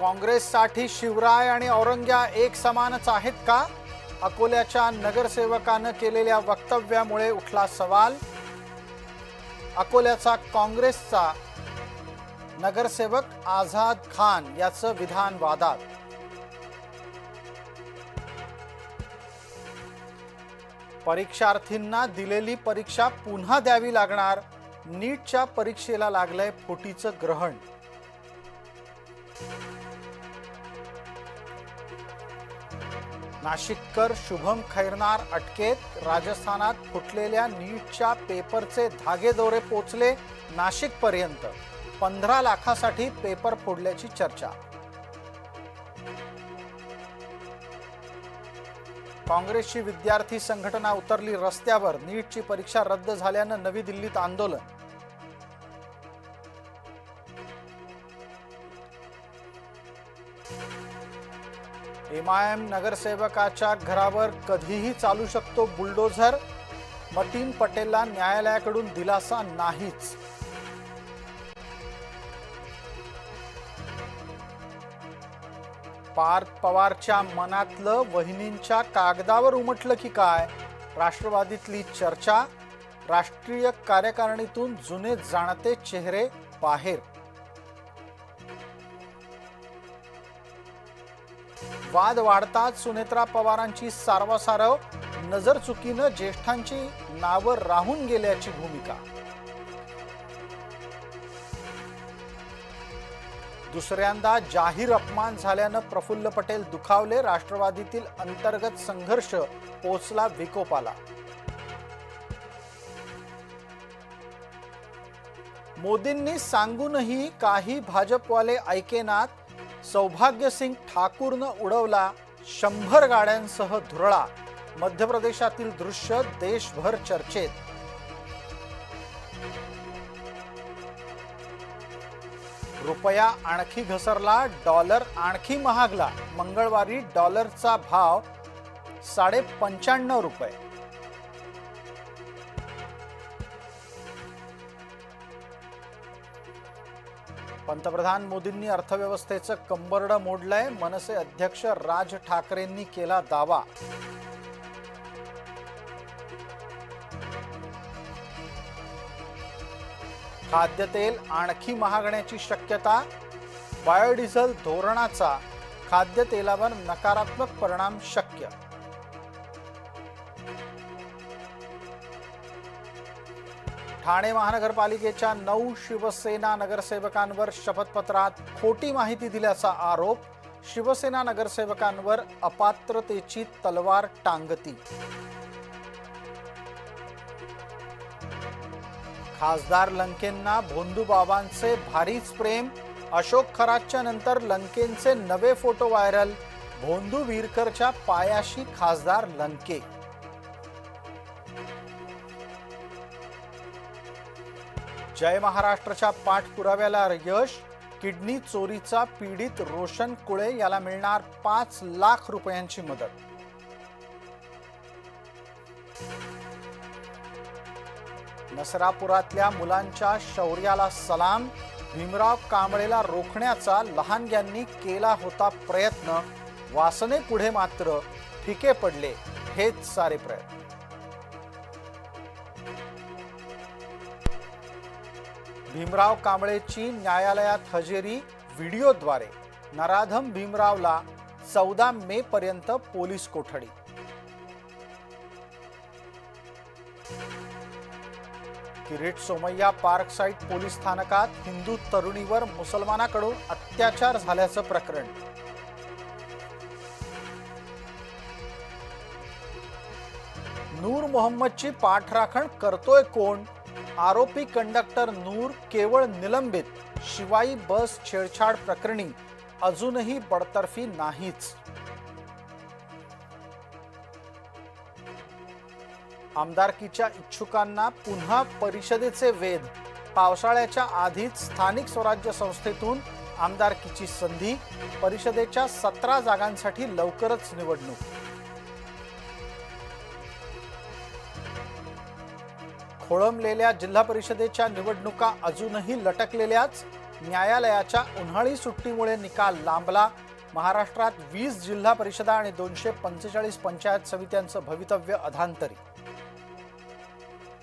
काँग्रेससाठी शिवराय आणि औरंग्या एक समानच आहेत का? अकोल्याच्या नगरसेवकानं केलेल्या वक्तव्यामुळे उठला सवाल। अकोल्याचा काँग्रेसचा नगरसेवक आझाद खान याचं विधान वादात। परीक्षार्थींना दिलेली परीक्षा पुन्हा द्यावी लागणार, नीटच्या परीक्षेला लागलंय फुटीचं ग्रहण। नाशिककर शुभम खैरनार अटकेत, राजस्थानात फुटलेल्या नीटच्या पेपरचे धागेदोरे पोचले नाशिकपर्यंत। 15 लाखासाठी पेपर फोडल्याची चर्चा। काँग्रेसची विद्यार्थी संघटना उतरली रस्त्यावर, नीटची परीक्षा रद्द झाल्यानं नवी दिल्लीत आंदोलन। एमआयएम नगरसेवकाच्या घरावर कधीही चालू शकतो बुलडोझर, मतीन पटेलला न्यायालयाकडून दिलासा नाहीच। पार्थ पवारच्या मनातलं वहिनींच्या कागदावर उमटलं की काय? राष्ट्रवादीतली चर्चा, राष्ट्रीय कार्यकारिणीतून जुने जाणते चेहरे बाहेर। वाद वाढतात, सुनेत्रा पवारांची सारवासारव, नजर चुकीनं ज्येष्ठांची नावं राहून गेल्याची भूमिका। दुसऱ्यांदा जाहीर अपमान झाल्यानं प्रफुल्ल पटेल दुखावले, राष्ट्रवादीतील अंतर्गत संघर्ष पोचला विकोपाला। मोदींनी सांगूनही काही भाजपवाले ऐकेनात, सौभाग्यसिंग ठाकूरनं उडवला 100 गाड्यांसह धुरळा। मध्य प्रदेशातील दृश्य देशभर चर्चेत। रुपया आणखी घसरला, डॉलर आणखी महागला। मंगळवारी डॉलरचा भाव 95.5 रुपये। पंतप्रधान मोदींनी अर्थव्यवस्थेचं कंबरडं मोडलंय, मनसे अध्यक्ष राज ठाकरेंनी केला दावा। खाद्यतेल आणखी महागण्याची शक्यता, बायोडिझेल धोरणाचा खाद्यतेलावर नकारात्मक परिणाम शक्य। ठाणे महानगरपालिकेच्या 9 शिवसेना नगरसेवकांवर शपथपत्रात खोटी माहिती दिल्याचा आरोप, शिवसेना नगरसेवकांवर अपात्रतेची तलवार टांगती। खासदार लंकेंना भोंदूबाबांचे भारीच प्रेम, अशोक खरातच्या नंतर लंकेंचे नवे फोटो व्हायरल, भोंदू विरकरच्या पायाशी खासदार लंके। जय महाराष्ट्रच्या पाठपुराव्याला यश, किडनी चोरीचा पीडित रोशन कुळे याला मिळणार 5 लाख रुपयांची मदत। नसरापुरातल्या मुलांच्या शौर्याला सलाम, भीमराव कांबळेला रोखण्याचा लहानग्यांनी केला होता प्रयत्न, वासने पुढे मात्र फिके पडले हेच सारे प्रयत्न। भीमराव कांबळेची न्यायालयात हजेरी व्हिडिओद्वारे, नराधम भीमरावला 14 मे पर्यंत पोलीस कोठडी। किरीट सोमय्या पार्कसाइड पोलीस स्थानकात हिंदू तरुणीवर मुसलमानाकडून अत्याचार झाल्याचं प्रकरण। नूर मोहम्मदची पाठराखण करतोय कोण? आरोपी कंडक्टर नूर केवळ निलंबित, शिवाई बस छेडछाड प्रकरणी अजूनही बडतर्फी नाहीच। आमदारकीच्या इच्छुकांना पुन्हा परिषदेचे वेध, पावसाळ्याच्या आधीच स्थानिक स्वराज्य संस्थेतून आमदारकीची संधी, परिषदेच्या 17 जागांसाठी लवकरच निवडणूक। खोळंबलेल्या जिल्हा परिषदेच्या निवडणुका अजूनही लटकलेल्याच, न्यायालयाच्या उन्हाळी सुट्टीमुळे निकाल लांबला। महाराष्ट्रात 20 जिल्हा परिषदा आणि 245 पंचायत समित्यांचं भवितव्य अधांतरी।